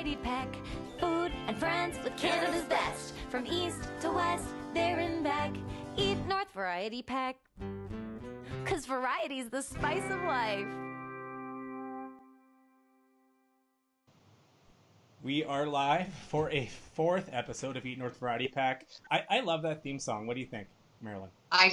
Variety Pack. Food and friends with Canada's best. From east to west, there and back. Eat North Variety Pack. 'Cause variety's the spice of life. We are live for a fourth episode of Eat North Variety Pack. I love that theme song. What do you think, Mairlyn? I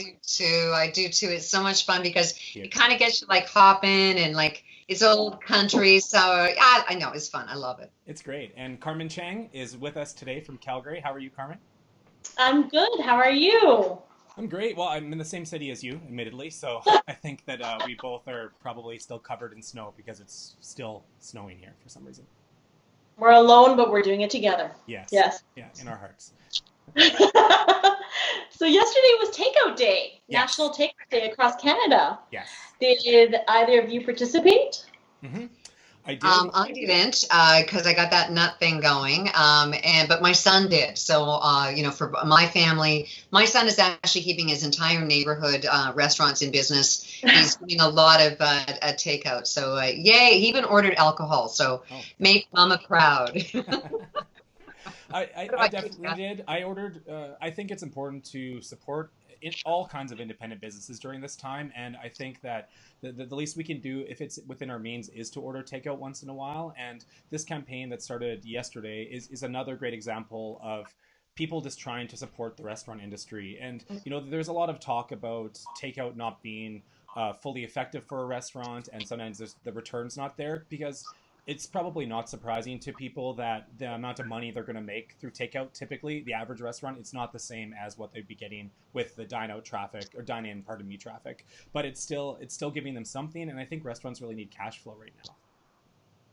do too. It's so much fun because it kind of gets you like hopping and like it's old country. So I know it's fun. I love it. It's great. And Carmen Cheng is with us today from Calgary. How are you, Carmen? I'm good. How are you? I'm great. Well, I'm in the same city as you, admittedly. So I think that we both are probably still covered in snow because it's still snowing here for some reason. We're alone, but we're doing it together. Yes. Yeah, in our hearts. So yesterday was Takeout Day, Yes. National Takeout Day across Canada. Yes. Did either of you participate? Mm-hmm. I did. I didn't because I got that nut thing going. But my son did. So for my family, my son is actually keeping his entire neighborhood restaurants in business. He's doing a lot of takeout. So yay! He even ordered alcohol. So make Mama proud. I definitely did. I ordered. I think it's important to support all kinds of independent businesses during this time, and I think that the least we can do, if it's within our means, is to order takeout once in a while. And this campaign that started yesterday is another great example of people just trying to support the restaurant industry. And there's a lot of talk about takeout not being fully effective for a restaurant, and sometimes the return's not there because it's probably not surprising to people that the amount of money they're going to make through takeout, typically, the average restaurant, it's not the same as what they'd be getting with the dine-out traffic, or dine-in, traffic. But it's still giving them something, and I think restaurants really need cash flow right now.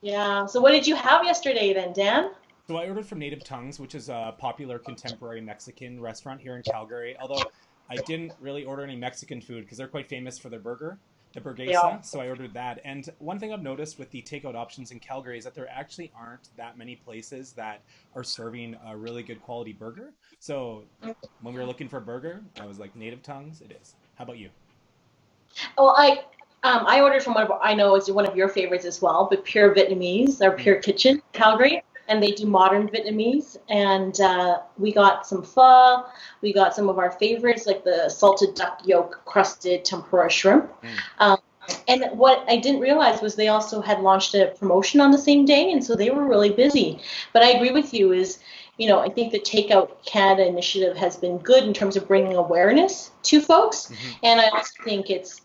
Yeah. So what did you have yesterday then, Dan? So I ordered from Native Tongues, which is a popular contemporary Mexican restaurant here in Calgary, although I didn't really order any Mexican food because they're quite famous for their burger. The burguesa, so I ordered that. And one thing I've noticed with the takeout options in Calgary is that there actually aren't that many places that are serving a really good quality burger. So when we were looking for a burger, I was like, Native Tongues, it is. How about you? Well, I ordered from I know it's one of your favorites as well, but Pure Vietnamese, or Pure Kitchen, Calgary. And they do modern Vietnamese, and we got some pho. We got some of our favorites, like the salted duck yolk crusted tempura shrimp. And what I didn't realize was they also had launched a promotion on the same day, and so they were really busy. But I agree with you, I think the Takeout Canada initiative has been good in terms of bringing awareness to folks, and I also think it's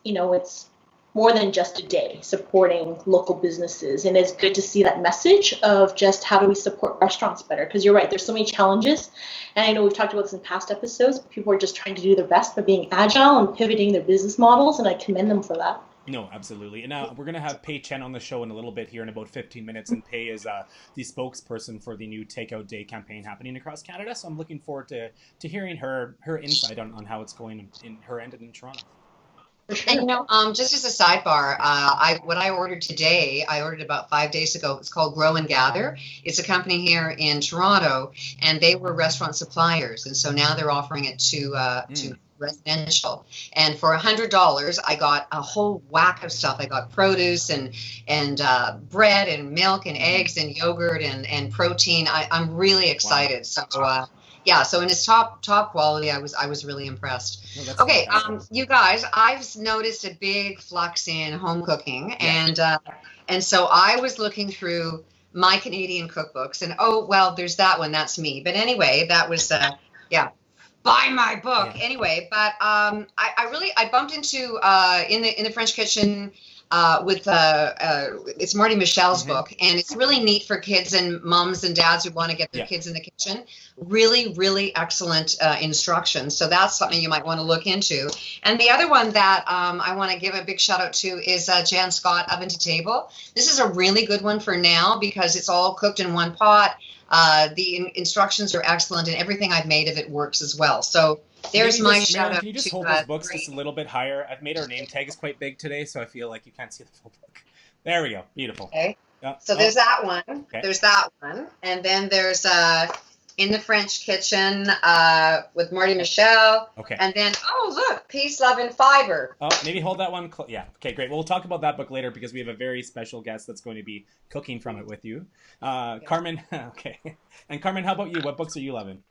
more than just a day supporting local businesses. And it's good to see that message of just how do we support restaurants better? Because you're right, there's so many challenges. And I know we've talked about this in past episodes, but people are just trying to do their best by being agile and pivoting their business models. And I commend them for that. No, absolutely. And now we're going to have Pay Chen on the show in a little bit here in about 15 minutes. And Pay is the spokesperson for the new Takeout Day campaign happening across Canada. So I'm looking forward to hearing her insight on how it's going in her end and in Toronto. And just as a sidebar, what I ordered today, I ordered about 5 days ago. It's called Grow and Gather. It's a company here in Toronto, and they were restaurant suppliers, and so now they're offering it to residential. And for $100, I got a whole whack of stuff. I got produce and bread and milk and eggs and yogurt and protein. I'm really excited. Wow. So in its top quality, I was really impressed. No, okay, you guys, I've noticed a big flux in home cooking, and so I was looking through my Canadian cookbooks, and there's that one, that's me. But anyway, that was buy my book. Yeah. Anyway, but I bumped into in the French kitchen. It's Marty Michel's book, and it's really neat for kids and moms and dads who want to get their kids in the kitchen. Really, really excellent instructions. So that's something you might want to look into. And the other one that I want to give a big shout out to is Jan Scott, Oven to Table. This is a really good one for now because it's all cooked in one pot. The instructions are excellent, and everything I've made of it works as well. So there's my shout out. Can you just hold those books just a little bit higher? I've made our name tags quite big today, so I feel like you can't see the full book. There we go. Beautiful. Okay. So there's that one. Okay. There's that one, and then there's In the French Kitchen with Marty Michelle. Okay. And then, look, Peace, Love, and Fiber. Oh, maybe hold that one. Yeah. Okay, great. Well, we'll talk about that book later because we have a very special guest that's going to be cooking from it with you. Carmen, okay. And Carmen, how about you? What books are you loving?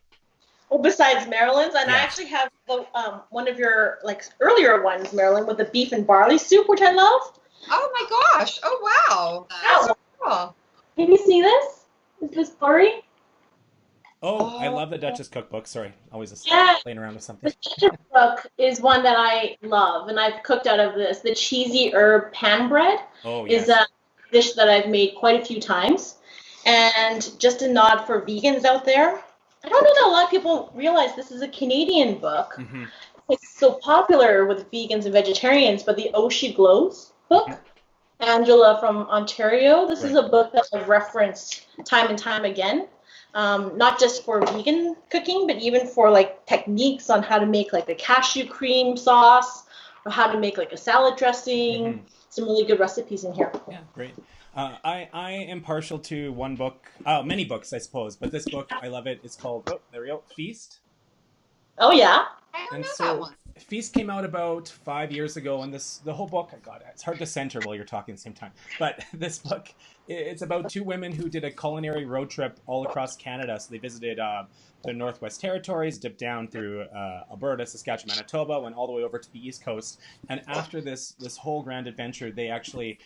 Well, besides Mairlyn's, and Yeah. I actually have the one of your earlier ones, Mairlyn, with the beef and barley soup, which I love. Oh my gosh! Oh wow! That's so cool. Can you see this? Is this blurry? Oh, I love the Duchess cookbook. Sorry, always just playing around with something. The Duchess book is one that I love, and I've cooked out of this. The cheesy herb pan bread is a dish that I've made quite a few times. And just a nod for vegans out there. I don't know that a lot of people realize this is a Canadian book. Mm-hmm. It's so popular with vegans and vegetarians, but the Oh She Glows book, Angela from Ontario, this is a book that I've referenced time and time again. Not just for vegan cooking, but even for techniques on how to make a cashew cream sauce or how to make a salad dressing. Mm-hmm. Some really good recipes in here. Yeah, great. I am partial to one book, many books, I suppose, but this book, I love it. It's called, there we go, Feast. Oh, yeah? I don't know that one. Feast came out about 5 years ago, and the whole book, God, it's hard to center while you're talking at the same time, but this book, it's about two women who did a culinary road trip all across Canada. So they visited the Northwest Territories, dipped down through Alberta, Saskatchewan, Manitoba, went all the way over to the East Coast, and after this whole grand adventure, they actually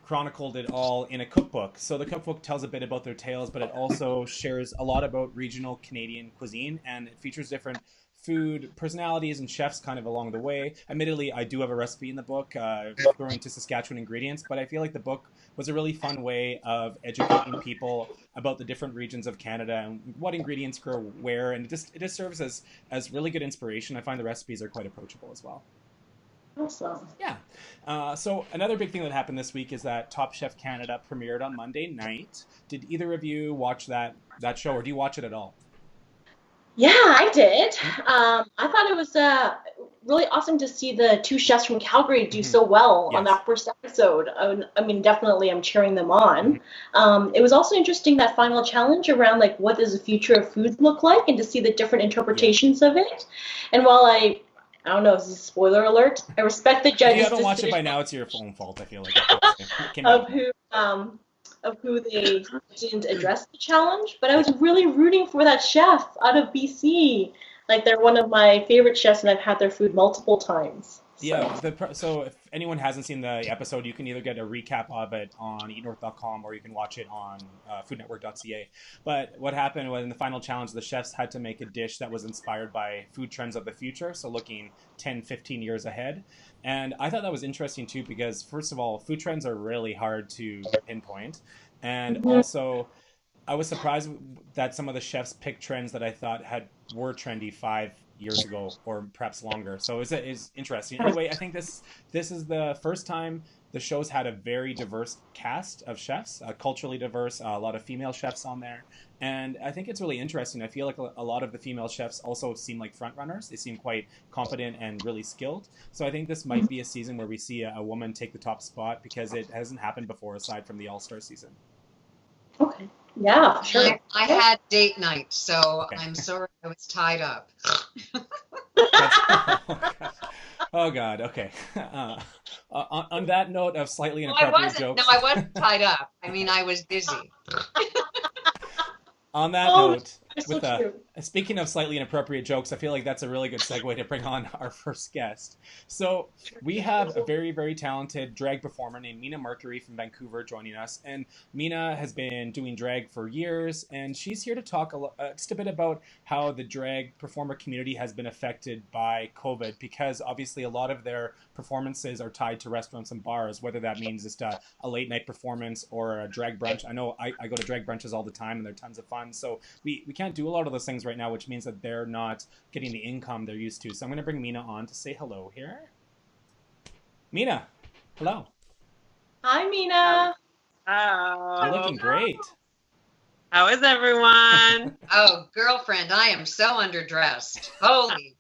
chronicled it all in a cookbook. So the cookbook tells a bit about their tales, but it also shares a lot about regional Canadian cuisine, and it features different food personalities and chefs kind of along the way. Admittedly, I do have a recipe in the book referring to Saskatchewan ingredients, but I feel like the book was a really fun way of educating people about the different regions of Canada and what ingredients grow where, and it just serves as really good inspiration. I find the recipes are quite approachable as well. Awesome. Yeah. So another big thing that happened this week is that Top Chef Canada premiered on Monday night. Did either of you watch that show, or do you watch it at all? Yeah, I did. I thought it was really awesome to see the two chefs from Calgary do so well on that first episode. I mean, definitely I'm cheering them on. It was also interesting, that final challenge around what does the future of food look like, and to see the different interpretations of it. And while I don't know, is this a spoiler alert? I respect the judges' If you haven't watched it by now, it's your own fault, I feel like. of who they didn't address the challenge, but I was really rooting for that chef out of BC. They're one of my favorite chefs, and I've had their food multiple times. So. Yeah, so if anyone hasn't seen the episode, you can either get a recap of it on eatnorth.com or you can watch it on foodnetwork.ca. But what happened was, in the final challenge, the chefs had to make a dish that was inspired by food trends of the future, so looking 10, 15 years ahead. And I thought that was interesting too, because first of all, food trends are really hard to pinpoint. And also, I was surprised that some of the chefs picked trends that I thought were trendy 5 years ago, or perhaps longer. So it's interesting. Anyway, I think this is the first time the show's had a very diverse cast of chefs, culturally diverse, a lot of female chefs on there. And I think it's really interesting. I feel like a lot of the female chefs also seem like front runners. They seem quite competent and really skilled. So I think this might be a season where we see a woman take the top spot, because it hasn't happened before aside from the All-Star season. Okay. Yeah, sure. I had date night, so I'm sorry I was tied up. Oh God. Okay. On that note of slightly inappropriate jokes. No, I wasn't tied up. I mean, I was busy. On that note, speaking of slightly inappropriate jokes, I feel like that's a really good segue to bring on our first guest. So we have a very, very talented drag performer named Mina Mercury from Vancouver joining us. And Mina has been doing drag for years, and she's here to talk just a bit about how the drag performer community has been affected by COVID, because obviously a lot of their performances are tied to restaurants and bars, whether that means just a late night performance or a drag brunch. I know I go to drag brunches all the time, and they're tons of fun. So we can't do a lot of those things right now, which means that they're not getting the income they're used to. So I'm going to bring Mina on to say hello here. Mina, hello. Hi, Mina. Oh, You're looking great. How is everyone? Oh, girlfriend, I am so underdressed. Holy,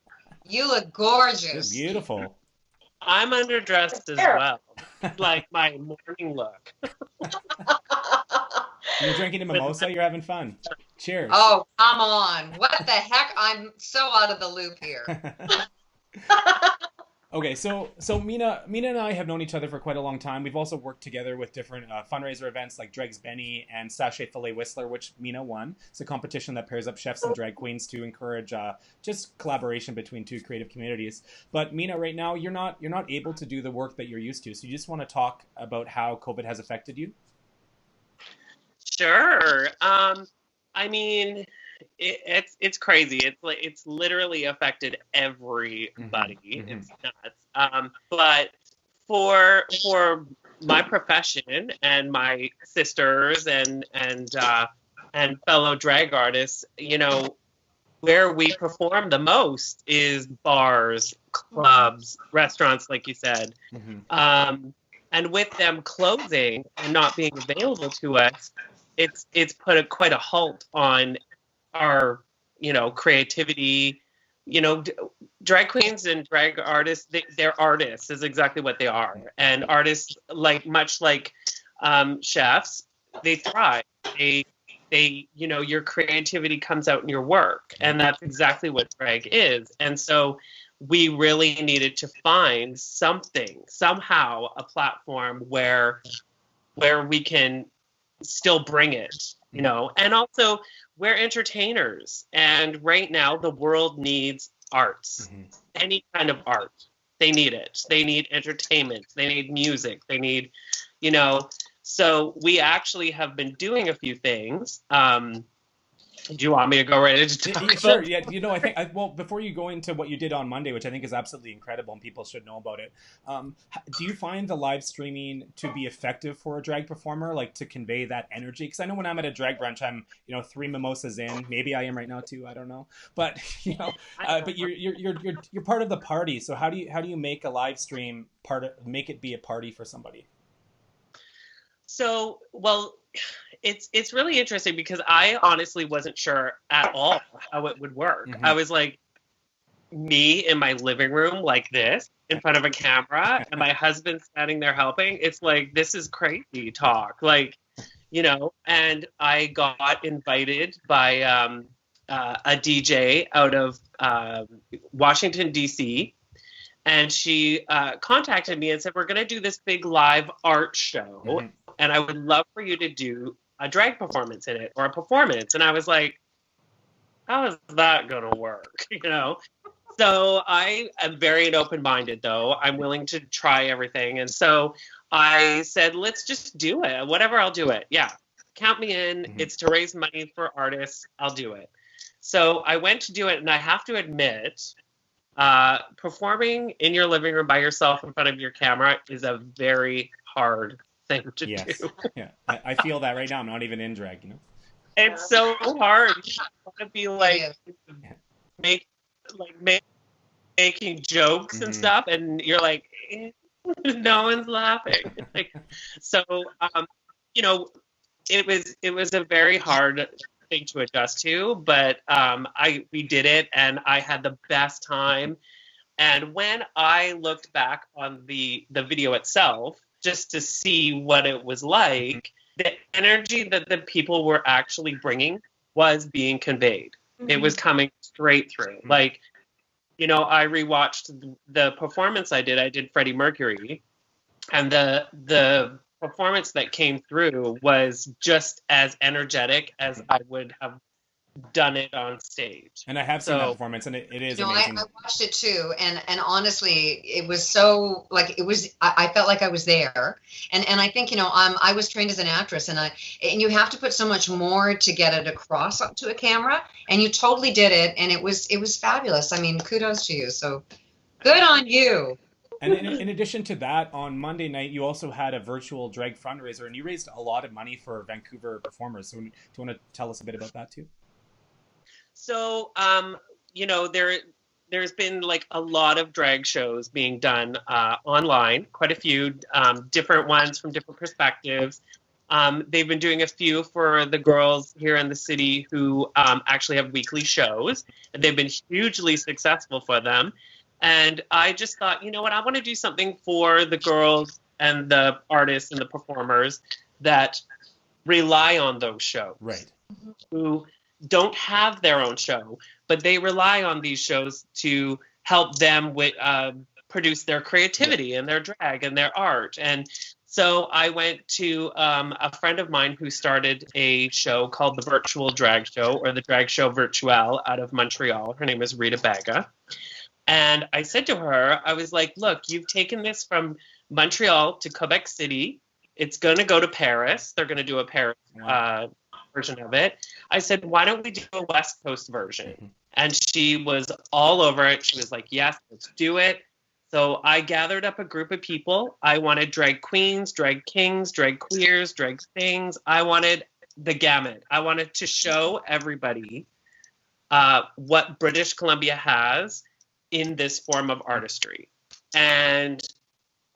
you look gorgeous. You're beautiful. I'm underdressed as well. It's like my morning look. You're drinking a mimosa. You're having fun. Cheers. Oh, come on. What the heck? I'm so out of the loop here. Okay, so Mina and I have known each other for quite a long time. We've also worked together with different fundraiser events like Dreg's Benny and Sachet Filet Whistler, which Mina won. It's a competition that pairs up chefs and drag queens to encourage just collaboration between two creative communities. But Mina, right now you're not able to do the work that you're used to. So you just want to talk about how COVID has affected you? Sure. I mean, it's crazy. It's literally affected everybody. It's nuts. But for my profession and my sisters and fellow drag artists, you know, where we perform the most is bars, clubs, restaurants, like you said. And with them closing and not being available to us, it's put quite a halt on our, you know, creativity. You know, drag queens and drag artists, they're artists is exactly what they are. And artists, much like chefs, they thrive. They, you know, your creativity comes out in your work. And that's exactly what drag is. And so we really needed to find somehow a platform where we can still bring it, you know. And also, we're entertainers, and right now the world needs arts. Any kind of art, they need it. They need entertainment, they need music, they need, you know. So we actually have been doing a few things. Do you want me to go right into talk Sure. about? Yeah. You know, I think well, before you go into what you did on Monday, which I think is absolutely incredible and people should know about it, do you find the live streaming to be effective for a drag performer, like to convey that energy? Because I know when I'm at a drag brunch, I'm, you know, 3 mimosas in. Maybe I am right now too. I don't know. But you know, but you're part of the party. So how do you make a live stream make it be a party for somebody? So, well, it's really interesting because I honestly wasn't sure at all how it would work. I was like, me in my living room like this in front of a camera and my husband standing there helping. It's like, this is crazy talk. Like, you know, and I got invited by a DJ out of Washington, D.C., and she contacted me and said, we're going to do this big live art show, and I would love for you to do a drag performance in it, or a performance. And I was like, how is that going to work? You know? So I am very open-minded, though. I'm willing to try everything. And so I said, let's just do it. Whatever, I'll do it. Yeah. Count me in. It's to raise money for artists. I'll do it. So I went to do it, and I have to admit, performing in your living room by yourself in front of your camera is a very hard thing to do. Yeah, I feel that right now. I'm not even in drag, you know. It's so hard. You want to be like, making jokes and stuff, and you're like, no one's laughing. Like, so, you know, it was a very hard thing to adjust to, but we did it, and I had the best time. And when I looked back on the video itself, just to see what it was like, the energy that the people were actually bringing was being conveyed. It was coming straight through. Like, you know, I rewatched the performance I did Freddie Mercury, and the performance that came through was just as energetic as I would have done it on stage. And I have seen that performance, and it is amazing. I watched it too, and honestly, it was so, like, it was, I felt like I was there, and I think, you know, I was trained as an actress, and you have to put so much more to get it across to a camera, and you totally did it, and it was fabulous. I mean, kudos to you. So good on you. And in addition to that, on Monday night, you also had a virtual drag fundraiser, and you raised a lot of money for Vancouver performers. So do you want to tell us a bit about that too? So, you know, there's been like a lot of drag shows being done online, quite a few different ones from different perspectives. They've been doing a few for the girls here in the city who actually have weekly shows, and they've been hugely successful for them. And I just thought, you know what, I want to do something for the girls and the artists and the performers that rely on those shows. Right. Who don't have their own show, but they rely on these shows to help them with produce their creativity and their drag and their art. And so I went to a friend of mine who started a show called the Virtual Drag Show, or the Drag Show Virtuelle, out of Montreal. Her name is Rita Baga. And I said to her, I was like, look, you've taken this from Montreal to Quebec City. It's going to go to Paris. They're going to do a Paris version of it. I said, why don't we do a West Coast version? And she was all over it. She was like, yes, let's do it. So I gathered up a group of people. I wanted drag queens, drag kings, drag queers, drag things. I wanted the gamut. I wanted to show everybody what British Columbia has in this form of artistry. And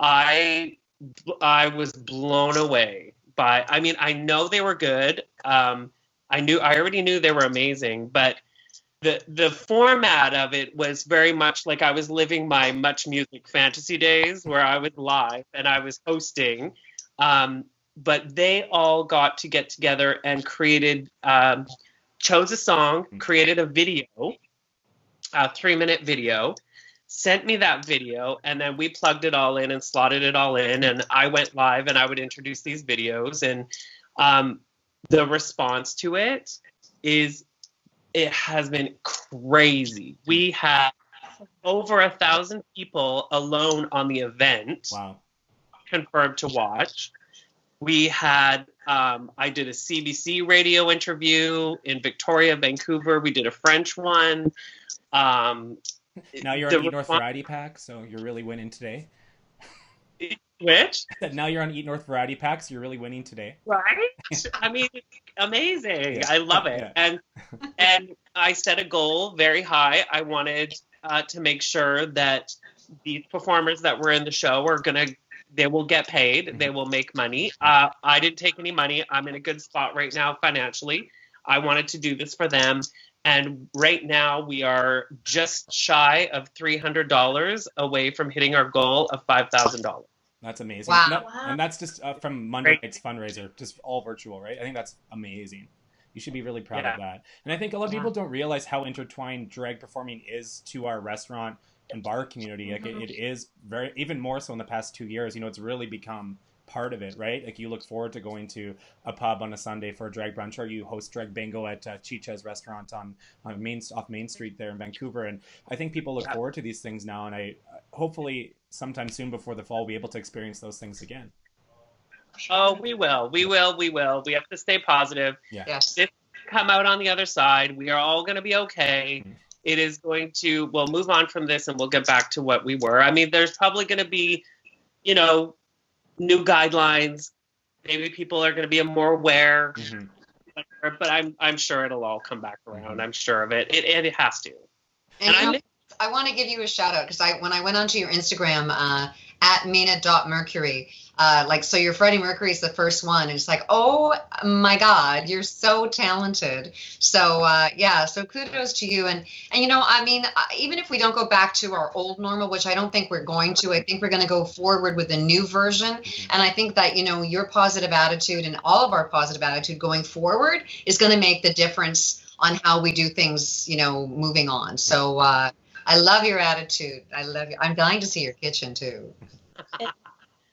I was blown away by, I mean, I know they were good. I already knew they were amazing, but the format of it was very much like I was living my Much Music Fantasy days, where I was live and I was hosting. But they all got to get together and created, chose a song, created a video, a 3-minute video, sent me that video, and then we plugged it all in and slotted it all in, and I went live and I would introduce these videos, and the response to it has been crazy. We have over 1,000 people alone on the event. Wow. Confirmed to watch. We had, I did a CBC radio interview in Victoria, Vancouver. We did a French one. Now you're on Eat North Variety Pack, so you're really winning today. Which? Now you're on Eat North Variety Pack, so you're really winning today. Right? I mean, amazing. Yeah. I love it. Yeah. And I set a goal very high. I wanted to make sure that these performers that were in the show they will get paid. Mm-hmm. They will make money. I didn't take any money. I'm in a good spot right now financially. I wanted to do this for them. And right now we are just shy of $300 away from hitting our goal of $5,000. That's amazing. Wow. And that's just from Monday night's fundraiser, just all virtual, right? I think that's amazing. You should be really proud of that. And I think a lot of people don't realize how intertwined drag performing is to our restaurant and bar community. Like it is very, even more so in the past 2 years, it's really become part of it, right? Like you look forward to going to a pub on a Sunday for a drag brunch, or you host drag bingo at Chicha's restaurant off Main Street there in Vancouver. And I think people look forward to these things now, and I hopefully sometime soon before the fall we'll be able to experience those things again. Oh, we will. We have to stay positive. Yeah. Yes. This come out on the other side. We are all going to be okay. Mm-hmm. It is going to, we'll move on from this and we'll get back to what we were. I mean, there's probably going to be, new guidelines. Maybe people are going to be more aware, but I'm sure it'll all come back around. Mm-hmm. I'm sure of it. It has to. And I want to give you a shout out because when I went onto your Instagram at Mina.Mercury, so your Freddie Mercury is the first one, and it's like, oh my God, you're so talented. So so kudos to you. And even if we don't go back to our old normal, which I don't think we're going to, I think we're going to go forward with a new version. And I think that your positive attitude and all of our positive attitude going forward is going to make the difference on how we do things, moving on. So I love your attitude. I love you. I'm dying to see your kitchen too.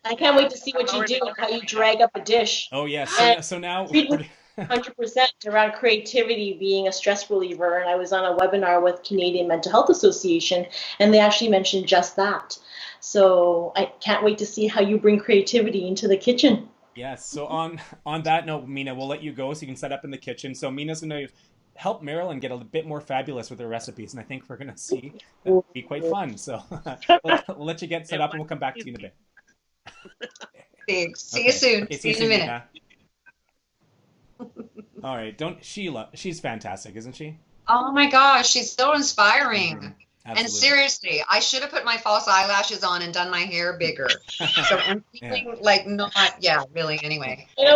I can't wait to see what you do and how you drag up a dish. Oh yes. So now 100% around creativity being a stress reliever. And I was on a webinar with Canadian Mental Health Association, and they actually mentioned just that. So I can't wait to see how you bring creativity into the kitchen. Yes. So on that note, Mina, we'll let you go so you can set up in the kitchen. So Mina's going to help Mairlyn get a bit more fabulous with her recipes, and I think we're going to see that'll be quite fun. So we'll let you get set up, and we'll come back to you in a bit. Thanks. See you soon. Okay, see you in a minute. All right. Sheila, she's fantastic, isn't she? Oh my gosh, she's so inspiring. Mm-hmm. And seriously, I should have put my false eyelashes on and done my hair bigger. So I'm feeling really, anyway. I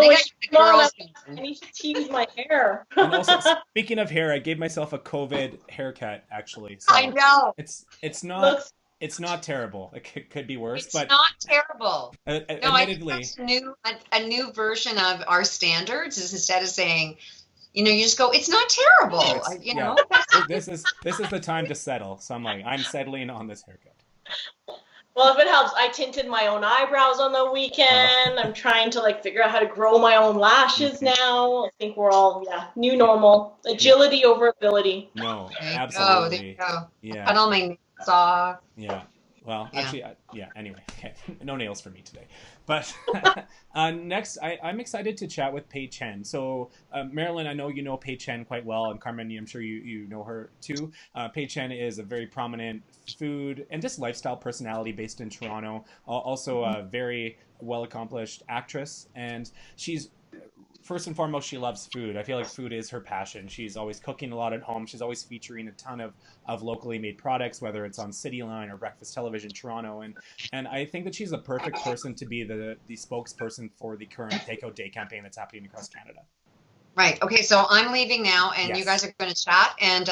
need to tease my hair. And also, speaking of hair, I gave myself a COVID haircut, actually. So I know. It's not It's not terrible. It could be worse, It's but not terrible. No, I think admittedly, that's a new version of our standards is instead of saying, you just go, it's not terrible. yeah. This is the time to settle. So I'm like, I'm settling on this haircut. Well, if it helps, I tinted my own eyebrows on the weekend. I'm trying to figure out how to grow my own lashes now. I think we're all, new normal. Agility over ability. No, There you absolutely. go. There you go. Yeah. Cut all my nails off. Yeah. Well, Yeah. actually, anyway, okay. No nails for me today. But next, I'm excited to chat with Pay Chen. So, Mairlyn, I know you know Pay Chen quite well, and Carmen, I'm sure you know her too. Pay Chen is a very prominent food and just lifestyle personality based in Toronto. Also a very well-accomplished actress, and she's first and foremost, she loves food. I feel like food is her passion. She's always cooking a lot at home. She's always featuring a ton of locally made products, whether it's on Cityline or Breakfast Television Toronto. And I think that she's the perfect person to be the spokesperson for the current Takeout Day campaign that's happening across Canada. Right. Okay. So I'm leaving now, and Yes. you guys are going to chat and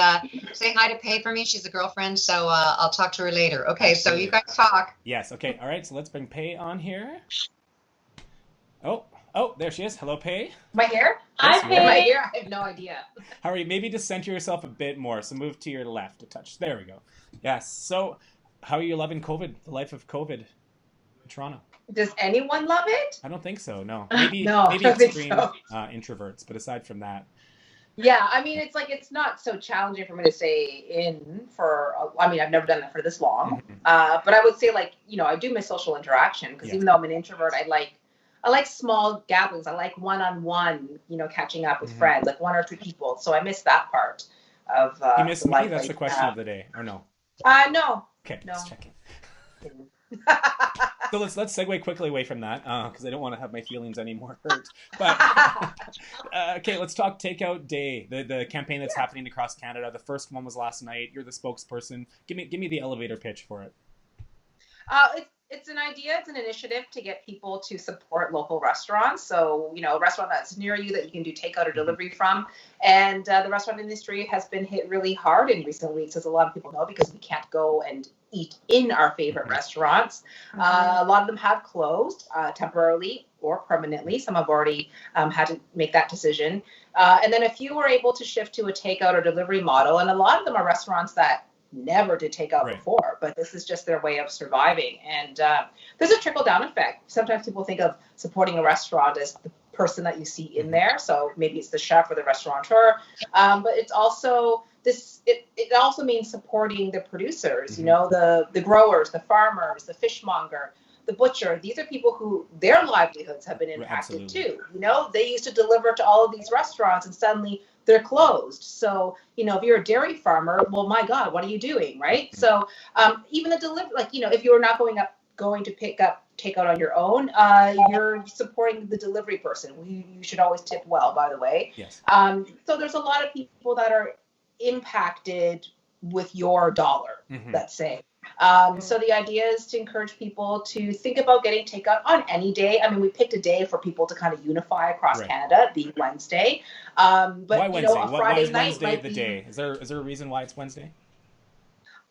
say hi to Pay for me. She's a girlfriend, so I'll talk to her later. Okay. Absolutely. So you guys talk. Yes. Okay. All right. So let's bring Pay on here. Oh, there she is. Hello, Pay. Am I here? Yes, Hi, you are. Am I Pay. here? I have no idea. How are you? Maybe just center yourself a bit more. So move to your left a touch. There we go. Yes. So how are you loving COVID, the life of COVID in Toronto? Does anyone love it? I don't think so. No. Maybe No, I maybe don't think extreme so. introverts, but aside from that, Yeah, I mean, it's not so challenging for me to stay in for. I mean, I've never done that for this long. But I would say, I do miss social interaction because Yeah. even though I'm an introvert, I like small gatherings. I like one-on-one, catching up with friends, like 1 or 2 people. So I miss that part of. you miss the me. life That's I the question have. of the day, or no? No. Okay, No. just checking. So let's segue quickly away from that because I don't want to have my feelings any more hurt. But okay, let's talk Takeout Day, the campaign that's happening across Canada. The first one was last night. You're the spokesperson. Give me the elevator pitch for it. It's an idea. It's an initiative to get people to support local restaurants. So, a restaurant that's near you that you can do takeout or delivery from. And the restaurant industry has been hit really hard in recent weeks, as a lot of people know, because we can't go and eat in our favorite restaurants. A lot of them have closed temporarily or permanently. Some have already had to make that decision. And then a few were able to shift to a takeout or delivery model. And a lot of them are restaurants that never did take out before, but this is just their way of surviving. And there's a trickle down effect. Sometimes people think of supporting a restaurant as the person that you see in there. So maybe it's the chef or the restaurateur, but it's also it also means supporting the producers, the growers, the farmers, the fishmonger, the butcher. These are people who their livelihoods have been impacted too. They used to deliver to all of these restaurants and suddenly they're closed. So, if you're a dairy farmer, well, my God, what are you doing, right? So even the delivery, if you're not going to pick up takeout on your own, you're supporting the delivery person. You should always tip well, by the way. Yes. So there's a lot of people that are impacted with your dollar, let's say. So the idea is to encourage people to think about getting takeout on any day. I mean, we picked a day for people to kind of unify across Canada, being Wednesday. But why Wednesday? A Friday why is night Wednesday might the be, day? Is there a reason why it's Wednesday?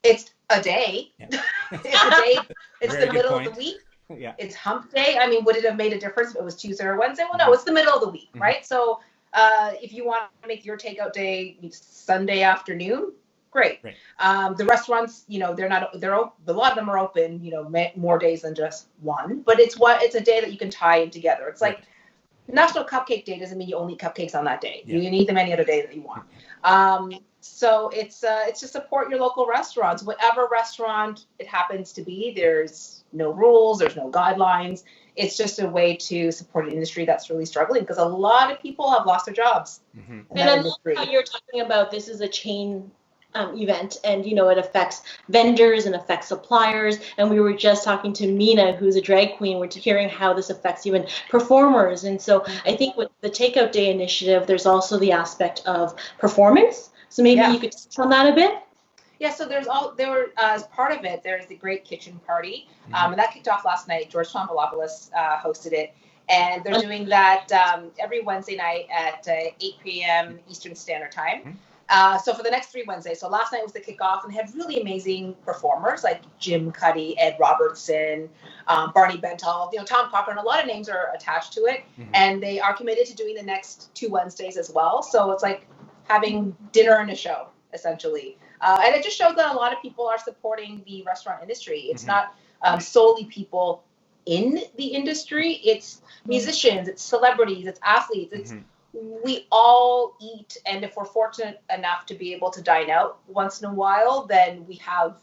It's a day. Yeah. It's a day. It's Very the good middle point. of the week. Yeah. It's hump day. I mean, would it have made a difference if it was Tuesday or Wednesday? Well, no, it's the middle of the week, right? So if you want to make your takeout day Sunday afternoon, great. The restaurants, a lot of them are open, more days than just one, but it's a day that you can tie in together. It's like National Cupcake Day doesn't mean you only eat cupcakes on that day. Yeah. You can eat them any other day that you want. So it's to support your local restaurants, whatever restaurant it happens to be. There's no rules, there's no guidelines. It's just a way to support an industry that's really struggling because a lot of people have lost their jobs. And I love how you're talking about this is a chain event, and it affects vendors and affects suppliers. And we were just talking to Mina, who's a drag queen. We're hearing how this affects even performers. And so I think with the Takeout Day initiative, there's also the aspect of performance. So maybe you could touch on that a bit. Yeah, so as part of it, there's the Great Kitchen Party, and that kicked off last night. George Tompoulos hosted it, and they're doing that every Wednesday night at 8 p.m. Eastern Standard Time. So for the next 3 Wednesdays, so last night was the kickoff, and they had really amazing performers like Jim Cuddy, Ed Robertson, Barney Bentall, Tom Cochran. A lot of names are attached to it, and they are committed to doing the next 2 Wednesdays as well. So it's like having dinner and a show, essentially. And it just shows that a lot of people are supporting the restaurant industry. It's not solely people in the industry. It's musicians, it's celebrities, it's athletes, it's we all eat, and if we're fortunate enough to be able to dine out once in a while, then we have,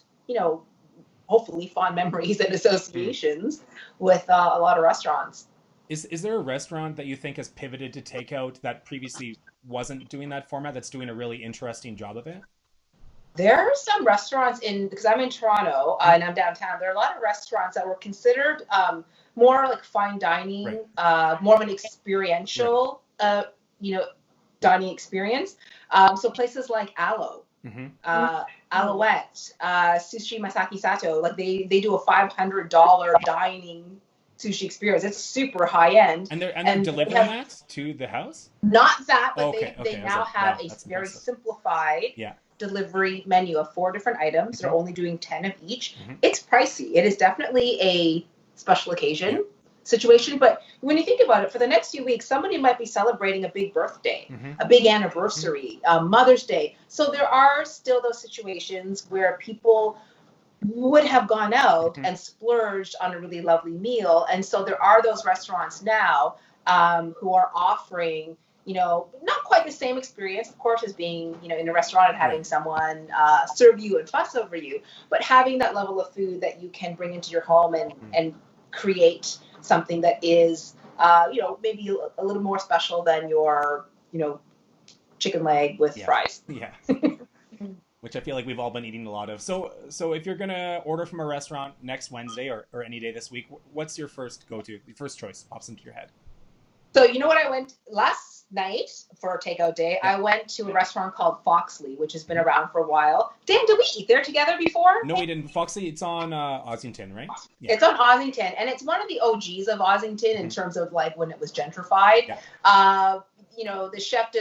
hopefully fond memories and associations with a lot of restaurants. Is there a restaurant that you think has pivoted to takeout that previously wasn't doing that format, that's doing a really interesting job of it? There are some restaurants because I'm in Toronto and I'm downtown, there are a lot of restaurants that were considered more like fine dining, more of an experiential dining experience. So places like Aloe, Alouette, Sushi Masaki Sato, like they do a $500 dining sushi experience. It's super high end. And they're delivering that to the house? Not that, but they now have a very simplified delivery menu of 4 different items. They're only doing 10 of each. It's pricey. It is definitely a special occasion situation, but when you think about it, for the next few weeks, somebody might be celebrating a big birthday, a big anniversary, Mother's Day. So there are still those situations where people would have gone out and splurged on a really lovely meal. And so there are those restaurants now who are offering, not quite the same experience, of course, as being, in a restaurant and having someone serve you and fuss over you, but having that level of food that you can bring into your home and create something that is, maybe a little more special than your, chicken leg with fries. Yeah. Which I feel like we've all been eating a lot of. So if you're going to order from a restaurant next Wednesday or any day this week, what's your first go-to, your first choice pops into your head? So you know what I went last night for takeout day? I went to a restaurant called Foxley, which has been around for a while. Dan, did we eat there together before? No, we didn't. Foxley, it's on Ossington, right? Yeah. It's on Ossington, and it's one of the OGs of Ossington in terms of like when it was gentrified. Yeah. The chef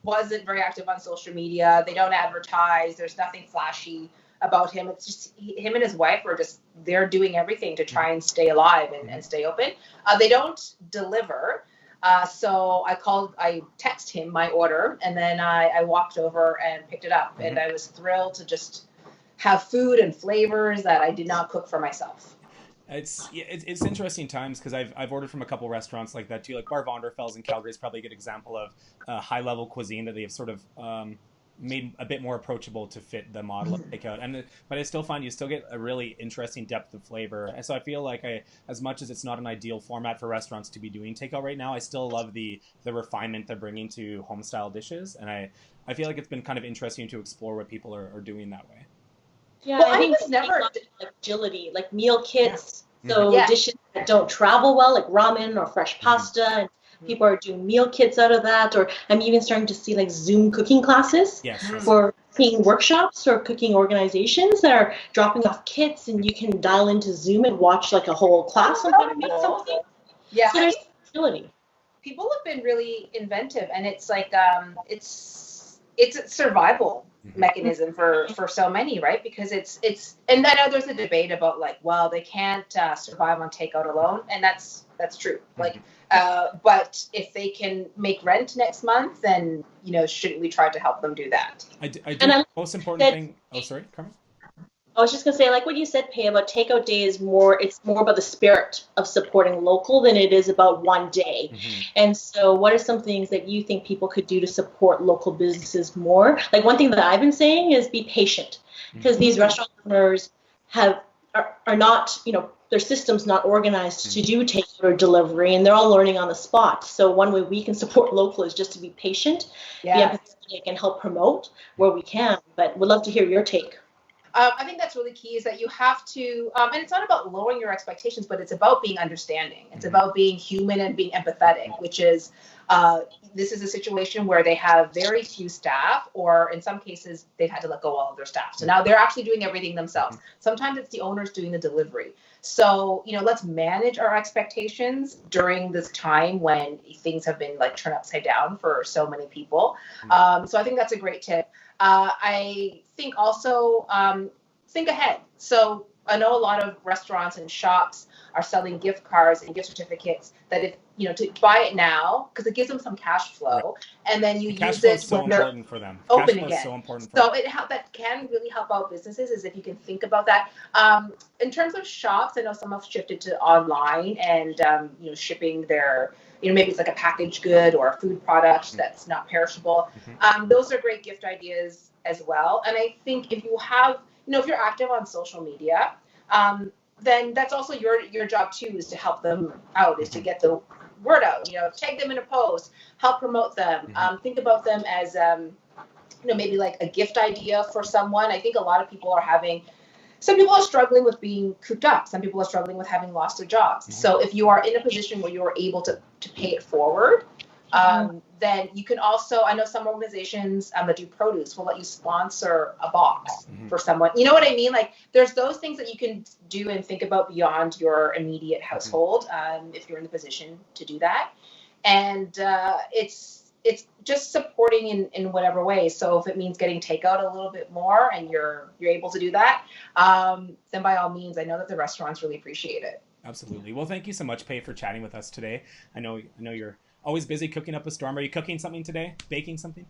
wasn't very active on social media. They don't advertise. There's nothing flashy about him. It's just him and his wife are just, they're doing everything to try and stay alive and stay open. They don't deliver. So I text him my order, and then I walked over and picked it up. And I was thrilled to just have food and flavors that I did not cook for myself. It's interesting times because I've ordered from a couple restaurants like that too. Like Bar Vonderfels in Calgary is probably a good example of high level cuisine that they've sort of made a bit more approachable to fit the model of takeout. But I still find you still get a really interesting depth of flavor. And so I feel like as much as it's not an ideal format for restaurants to be doing takeout right now, I still love the refinement they're bringing to home style dishes. And I feel like it's been kind of interesting to explore what people are doing that way. Yeah, well, I think it's never like agility, like meal kits. Yeah. So dishes that don't travel well, like ramen or fresh pasta, and people are doing meal kits out of that. Or I'm even starting to see like Zoom cooking classes for cooking workshops or cooking organizations that are dropping off kits, and you can dial into Zoom and watch like a whole class on how to make something. Yeah, so there's agility. People have been really inventive, and it's like it's a survival mechanism for so many, right? Because it's and I know there's a debate about like, well, they can't survive on takeout alone, and that's true. Like, but if they can make rent next month, then shouldn't we try to help them do that? I do. The most important thing. Oh, sorry, Carmen. I was just gonna say, like what you said, Pay, about takeout day is more about the spirit of supporting local than it is about one day. And so what are some things that you think people could do to support local businesses more? Like one thing that I've been saying is be patient, because these restaurant owners are not, their system's not organized to do takeout or delivery, and they're all learning on the spot. So one way we can support local is just to be patient, be empathetic, and help promote where we can. But we'd love to hear your take. I think that's really key, is that you have to, and it's not about lowering your expectations, but it's about being understanding. It's about being human and being empathetic, which is, This is a situation where they have very few staff, or in some cases, they've had to let go all of their staff. So now they're actually doing everything themselves. Sometimes it's the owners doing the delivery. So, let's manage our expectations during this time when things have been like turned upside down for so many people. So I think that's a great tip. I think also think ahead. So I know a lot of restaurants and shops are selling gift cards and gift certificates that if, to buy it now, because it gives them some cash flow, and then you use it so when they're important for them. open Cash flow again. is so important for So them. that can really help out businesses, is if you can think about that. In terms of shops, I know some have shifted to online and shipping their, maybe it's like a packaged good or a food product that's not perishable. Those are great gift ideas as well. And I think if you have, if you're active on social media, then that's also your job too, is to help them out, is to get the word out. Tag them in a post, help promote them. Think about them as maybe like a gift idea for someone. I think a lot of people some people are struggling with being cooped up. Some people are struggling with having lost their jobs. So if you are in a position where you are able to pay it forward, then you can also, I know some organizations that do produce will let you sponsor a box for someone. You know what I mean? Like, there's those things that you can do and think about beyond your immediate household, if you're in the position to do that. And it's just supporting in whatever way. So if it means getting takeout a little bit more and you're able to do that, then by all means, I know that the restaurants really appreciate it. Absolutely. Well, thank you so much, Pay, for chatting with us today. I know you're always busy cooking up a storm. Are you cooking something today? Baking something?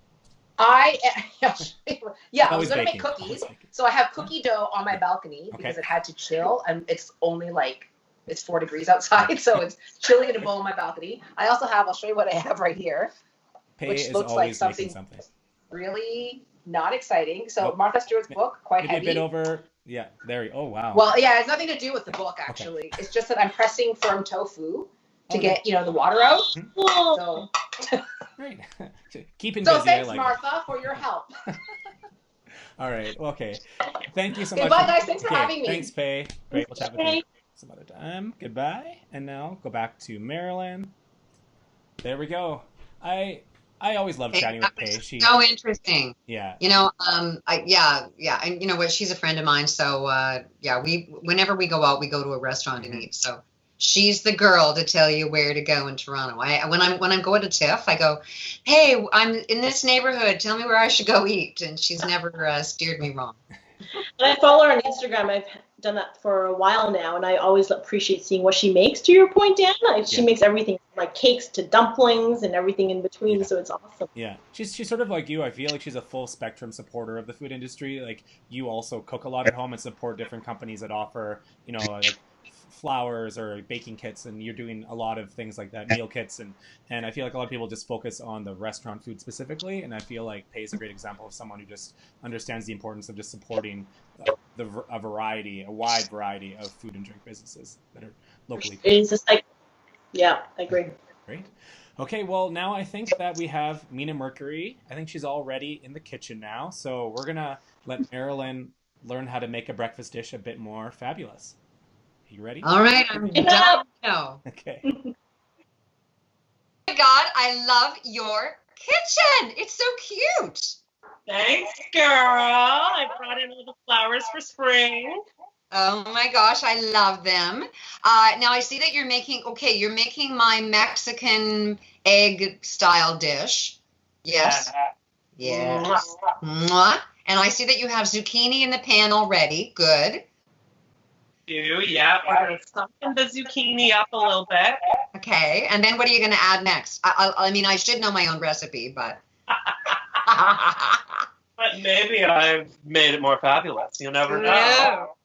I was going to make cookies. So I have cookie dough on my balcony because it had to chill, and it's only it's 4 degrees outside, so it's chilling in a bowl on my balcony. I also I'll show you what I have right here, which looks like something really not exciting. So Martha Stewart's book, quite heavy. A bit over. Yeah, there you. Oh wow. Well, yeah, it has nothing to do with the book actually. Okay. It's just that I'm pressing firm tofu to get the water out. So great. Keeping busy. So thanks, Martha, for your help. All right. Okay. Thank you so much. Bye, guys. Thanks for having me. Thanks, Pay. Great. We'll chat with you some other time. Goodbye. And now go back to Mairlyn. There we go. I always love chatting with Pay. She's so interesting. Yeah. And you know what? She's a friend of mine. So whenever we go out, we go to a restaurant and eat. So she's the girl to tell you where to go in Toronto. When I'm going to TIFF, I go, hey, I'm in this neighborhood. Tell me where I should go eat. And she's never steered me wrong. And I follow her on Instagram. I've done that for a while now, and I always appreciate seeing what she makes. To your point, Dan, she makes everything from like cakes to dumplings and everything in between. So it's awesome. Yeah, she's sort of like you. I feel like she's a full spectrum supporter of the food industry. Like, you also cook a lot at home and support different companies that offer, like flours or baking kits, and you're doing a lot of things like that, meal kits, and I feel like a lot of people just focus on the restaurant food specifically, and I feel like Pay is a great example of someone who just understands the importance of just supporting a wide variety of food and drink businesses that are locally. It's just I agree. Great. Okay, well, now I think that we have Mina Mercury. I think she's already in the kitchen now, so we're gonna let Mairlyn learn how to make a breakfast dish a bit more fabulous. You ready? All right, I'm done now. Okay. Oh my God, I love your kitchen. It's so cute. Thanks, girl. I brought in all the flowers for spring. Oh my gosh, I love them. Now I see that you're making my Mexican egg style dish. Yes. Yes. Mwah. And I see that you have zucchini in the pan already. Good. Yeah, we're going to soften the zucchini up a little bit. Okay, and then what are you going to add next? I mean, I should know my own recipe, but... But maybe I've made it more fabulous. You never know.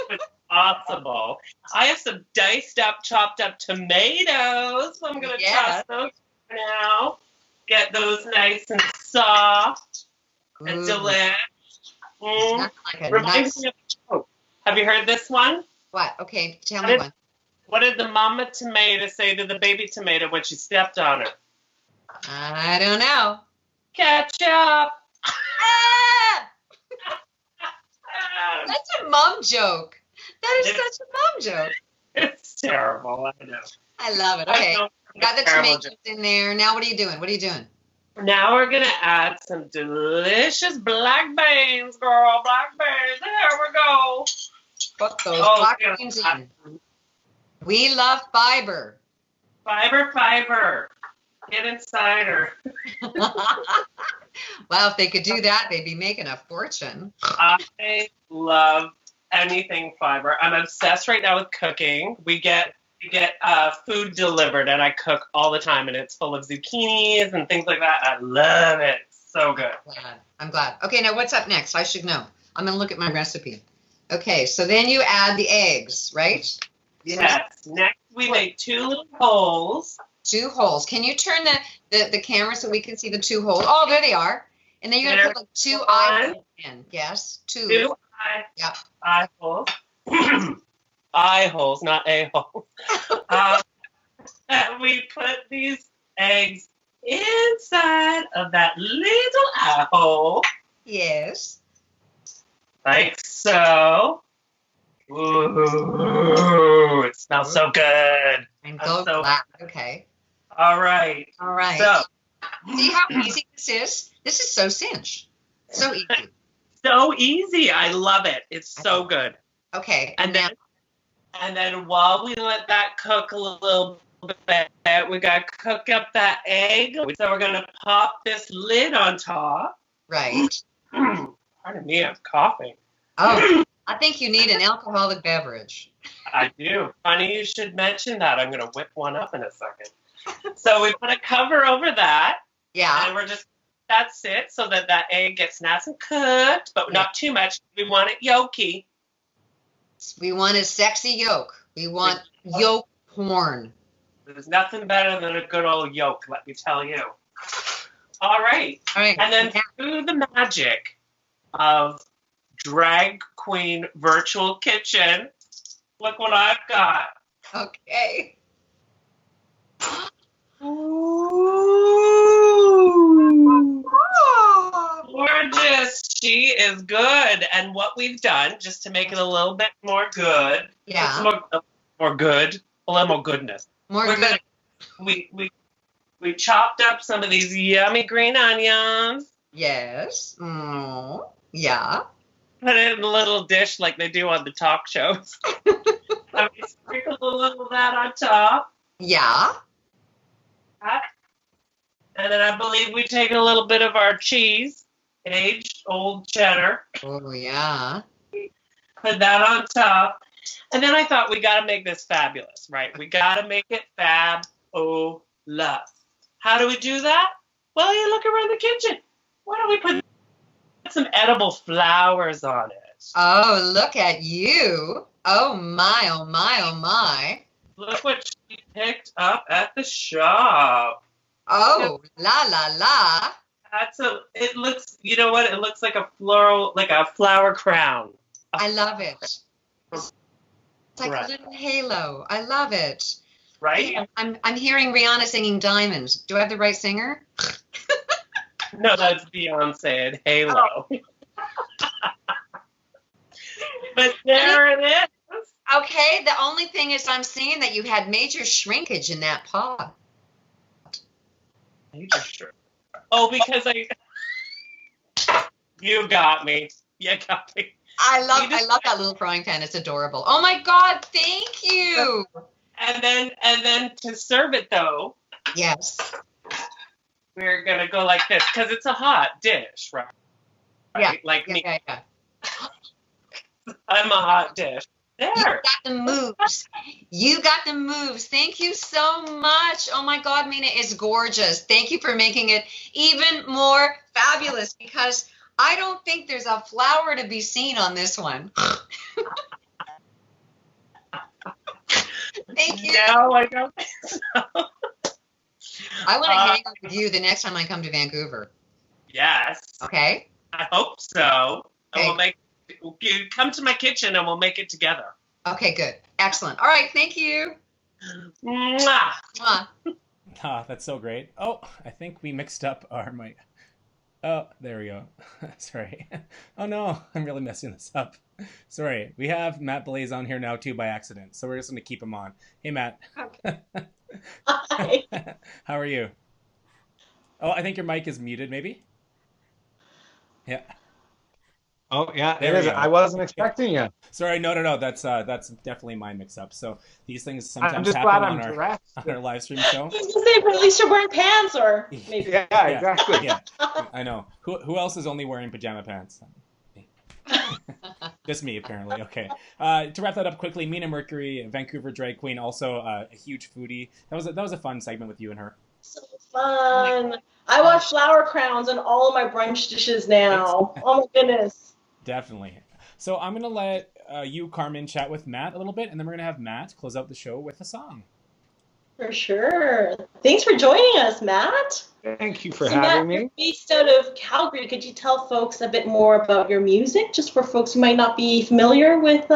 It's possible. I have some diced up, chopped up tomatoes. So I'm going to toss those now. Get those nice and soft and delicious. Reminds me of Have you heard this one? What? Okay, tell me one. What did the mama tomato say to the baby tomato when she stepped on her? I don't know. Catch up. Ah! That's a mom joke. That is such a mom joke. It's terrible. I know. I love it. Okay. You got the caramel tomatoes in there. Now what are you doing? What are you doing? Now we're gonna add some delicious black beans, girl. Black beans. There we go. Put those Oh, black yeah. beans in. We love fiber. Fiber. Get inside her. Wow, if they could do that, they'd be making a fortune. I love anything fiber. I'm obsessed right now with cooking. We get food delivered, and I cook all the time, and it's full of zucchinis and things like that. I love it. So good. I'm glad. Okay, now what's up next? I should know. I'm going to look at my recipe. Okay, so then you add the eggs, right? Yes. Next, we make 2 little holes. 2 holes. Can you turn the camera so we can see the 2 holes? Oh, there they are. And then you're going to put like 2 eyeballs in. Yes, 2. 2 eye holes. Eye holes, not a-holes. We put these eggs inside of that little eye hole. Yes. Like so. Ooh, it smells so good. I'm so glad. Okay. All right. So, see how easy this is? This is so cinch. So easy. So easy. I love it. It's so good. Okay. And then while we let that cook a little bit, we got to cook up that egg. So we're going to pop this lid on top. Right. Pardon me, I'm coughing. Oh, I think you need an alcoholic beverage. I do. Funny you should mention that. I'm going to whip one up in a second. So we put a cover over that. Yeah. And we're just, that's it, so that egg gets nice and cooked, but not too much. We want it yolky. We want a sexy yolk. We want yolk porn. There's nothing better than a good old yolk, let me tell you. All right. And then through the magic of Drag Queen Virtual Kitchen, look what I've got. Okay. Ooh. Gorgeous. She is good. And what we've done, just to make it a little bit more good. Yeah. More good. A little more goodness. We chopped up some of these yummy green onions. Yes. Mm, yeah. Put it in a little dish like they do on the talk shows. And we sprinkle a little of that on top. Yeah. And then I believe we take a little bit of our cheese, aged old cheddar. Oh, yeah. Put that on top. And then I thought we got to make this fabulous, right? We got to make it fab-o-lous. How do we do that? Well, you look around the kitchen. Why don't we put some edible flowers on it? Oh, look at you. Oh, my, oh, my, oh, my. Look what she picked up at the shop. Oh, la, la, la. It looks, you know what? It looks like a flower crown. I love it. It's like a little halo. I love it. Right? Yeah, I'm hearing Rihanna singing Diamonds. Do I have the right singer? No, that's Beyonce and Halo. Oh. But there it is. Okay, the only thing is I'm seeing that you had major shrinkage in that pot. Major shrinkage? Oh, because you got me. You got me. I love that little frying pan. It's adorable. Oh my God, thank you. And then to serve it though. Yes. We're gonna go like this because it's a hot dish, right? Yeah. Like me. Yeah. I'm a hot dish. There. You got the moves. You got the moves. Thank you so much. Oh my God, Mina, it's gorgeous. Thank you for making it even more fabulous because I don't think there's a flower to be seen on this one. Thank you. No, I don't think so. I want to hang out with you the next time I come to Vancouver. Yes. Okay. I hope so. Okay. And you come to my kitchen and we'll make it together. Okay, good. Excellent. All right, thank you. Mwah. Mwah. Ah, that's so great. Oh, I think we mixed up our mic. Oh, there we go. Sorry. Oh no, I'm really messing this up. Sorry. We have Matt Blais on here now too by accident, so we're just going to keep him on. Hey, Matt. Okay. Hi. How are you? Oh, I think your mic is muted, maybe? Yeah. Oh, yeah, There it we is. go. I wasn't expecting you. Sorry, no. That's definitely my mix-up. So these things I'm sometimes just glad happen I'm on our dressed. live stream show. I was gonna say, but at least you're wearing pants, or maybe. Yeah, exactly. Yeah, I know. Who else is only wearing pajama pants? Just me, apparently. Okay. To wrap that up quickly, Mina Mercury, Vancouver drag queen, also a huge foodie. That was a fun segment with you and her. So fun. I want flower crowns on all of my brunch dishes now. Oh my goodness. Definitely. So I'm gonna let you, Carmen, chat with Matt a little bit, and then we're gonna have Matt close out the show with a song. For sure. Thanks for joining us, Matt. Thank you for So having Matt, me. you're based out of Calgary. Could you tell folks a bit more about your music, just for folks who might not be familiar with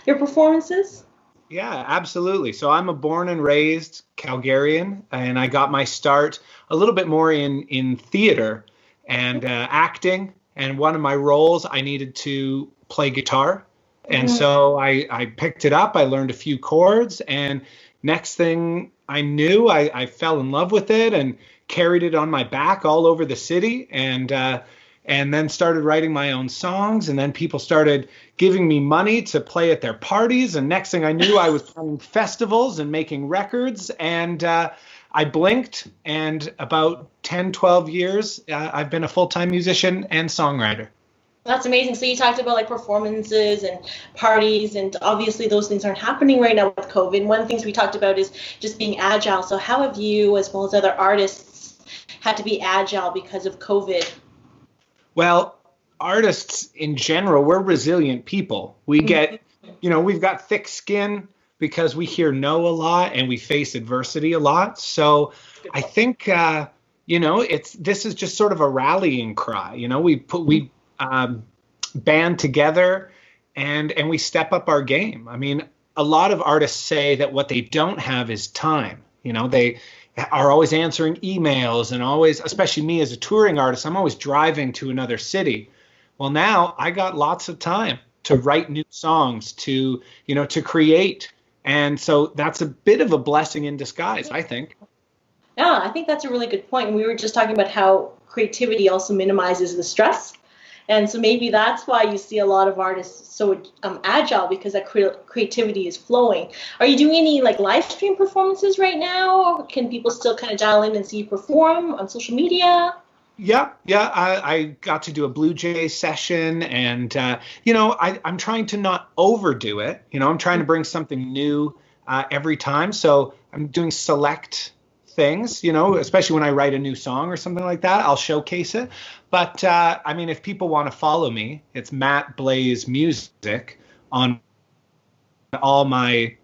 your performances? Yeah, absolutely. So I'm a born and raised Calgarian, and I got my start a little bit more in theater and acting. And one of my roles, I needed to play guitar. And so I picked it up. I learned a few chords, and next thing I knew, I fell in love with it and carried it on my back all over the city, and then started writing my own songs. And then people started giving me money to play at their parties. And next thing I knew, I was playing festivals and making records. And I blinked, and about 10, 12 years, I've been a full-time musician and songwriter. That's amazing. So you talked about like performances and parties, and obviously those things aren't happening right now with COVID. And one of the things we talked about is just being agile. So how have you, as well as other artists, had to be agile because of COVID? Well, artists in general, we're resilient people. We get, we've got thick skin because we hear no a lot and we face adversity a lot. So I think, this is just sort of a rallying cry. We band together and we step up our game. I mean, a lot of artists say that what they don't have is time. They are always answering emails and always, especially me as a touring artist, I'm always driving to another city. Well, now I got lots of time to write new songs, to create. And so that's a bit of a blessing in disguise, I think. Yeah, I think that's a really good point. And we were just talking about how creativity also minimizes the stress. And so maybe that's why you see a lot of artists so agile, because that creativity is flowing. Are you doing any like live stream performances right now? Or can people still kind of dial in and see you perform on social media? Yeah. I got to do a Blue Jay session, and I'm trying to not overdo it. I'm trying to bring something new every time. So I'm doing select things, especially when I write a new song or something like that, I'll showcase it. But if people want to follow me, it's Matt Blais Music on all my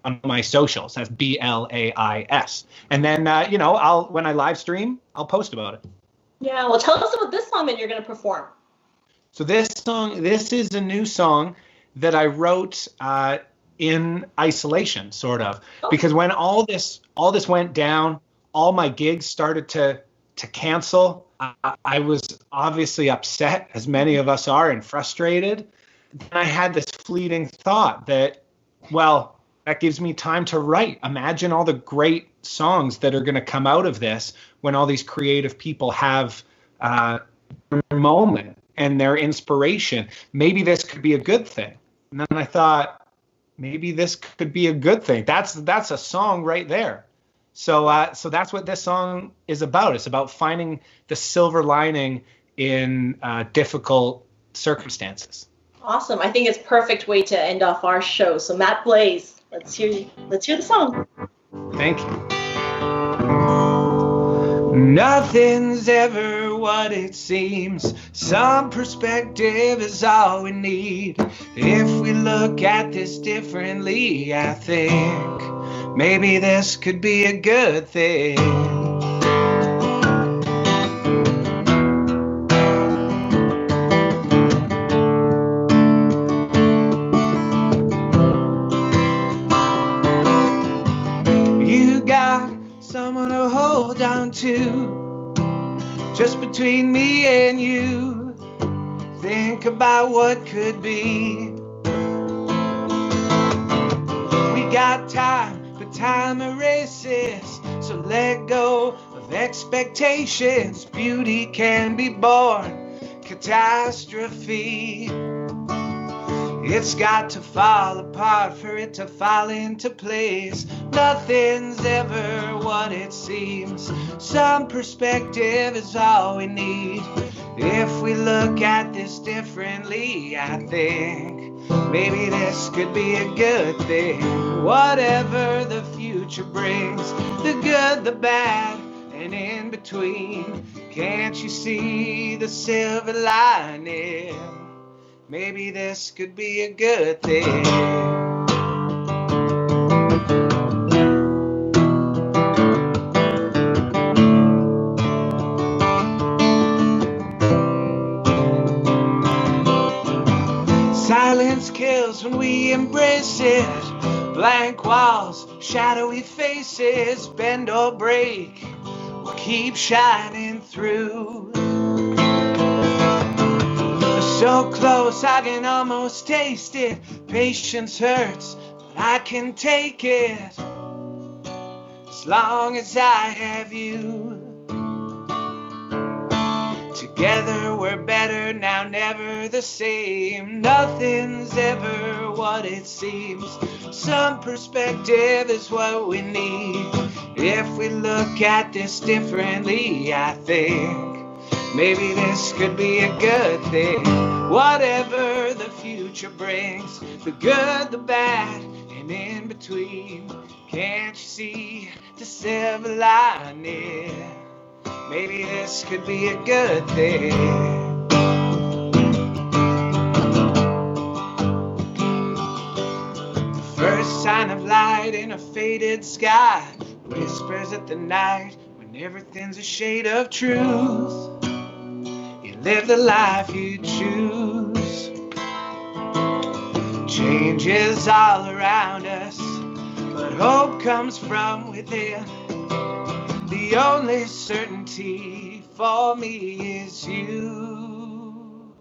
socials. That's BLAIS. And then when I live stream, I'll post about it. Yeah, well, tell us about this song that you're going to perform. So this is a new song that I wrote in isolation, sort of, because when all this went down, all my gigs started to cancel. I was obviously upset, as many of us are, and frustrated. Then I had this fleeting thought that, well, that gives me time to write. Imagine all the great songs that are going to come out of this when all these creative people have their moment and their inspiration. Maybe this could be a good thing. And then I thought, maybe this could be a good thing. That's a song right there. So that's what this song is about. It's about finding the silver lining in difficult circumstances. Awesome. I think it's a perfect way to end off our show. So Matt Blais, let's hear the song. Thank you. Nothing's ever what it seems. Some perspective is all we need. If we look at this differently, I think maybe this could be a good thing. You got someone to hold on to, just between me and you. Think about what could be. We got time, but but time erases. So let go of expectations. Beauty can be born, catastrophe. It's got to fall apart for it to fall into place. Nothing's ever what it seems. Some perspective is all we need. If we look at this differently, I think maybe this could be a good thing. Whatever the future brings, the good, the bad, and in between. Can't you see the silver lining? Maybe this could be a good thing. Silence kills when we embrace it. Blank walls, shadowy faces, bend or break, we'll keep shining through. So close, I can almost taste it. Patience hurts, but I can take it. As long as I have you. Together we're better, now never the same. Nothing's ever what it seems. Some perspective is what we need. If we look at this differently, I think maybe this could be a good thing. Whatever the future brings, the good, the bad, and in between. Can't you see the silver lining? Maybe this could be a good thing. The first sign of light in a faded sky whispers at the night when everything's a shade of truth. You live the life you choose. Change is all around us, but hope comes from within. The only certainty for me is you.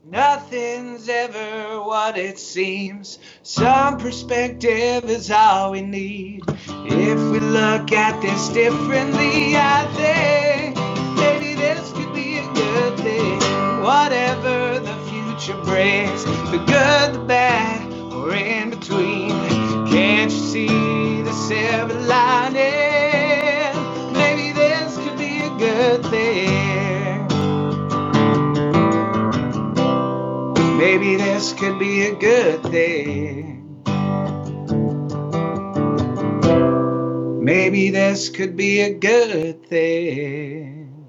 Nothing's ever what it seems. Some perspective is all we need. If we look at this differently, I think maybe this could be a good thing. Whatever the future brings, the good, the bad, or in between. Can't you see the silver lining? Maybe this could be a good thing. Maybe this could be a good thing. Maybe this could be a good thing.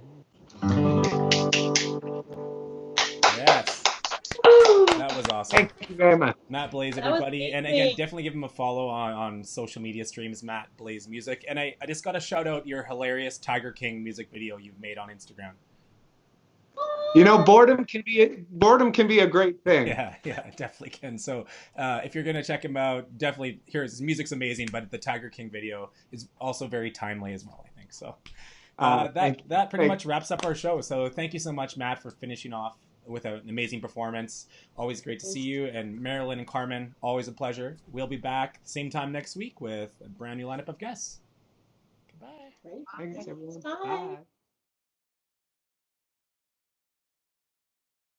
Yes. That was awesome. Thank you very much. Matt Blais, everybody. And again, definitely give him a follow on social media streams, Matt Blais Music. And I just got to shout out your hilarious Tiger King music video you've made on Instagram. You know, boredom can be a great thing. Yeah, it definitely can. So if you're going to check him out, definitely his music's amazing, but the Tiger King video is also very timely as well, I think. So that pretty much wraps up our show. So thank you so much, Matt, for finishing off with an amazing performance. Always great to see you. And Mairlyn and Carmen, always a pleasure. We'll be back same time next week with a brand new lineup of guests. Goodbye. Thanks, everyone. Bye. Bye.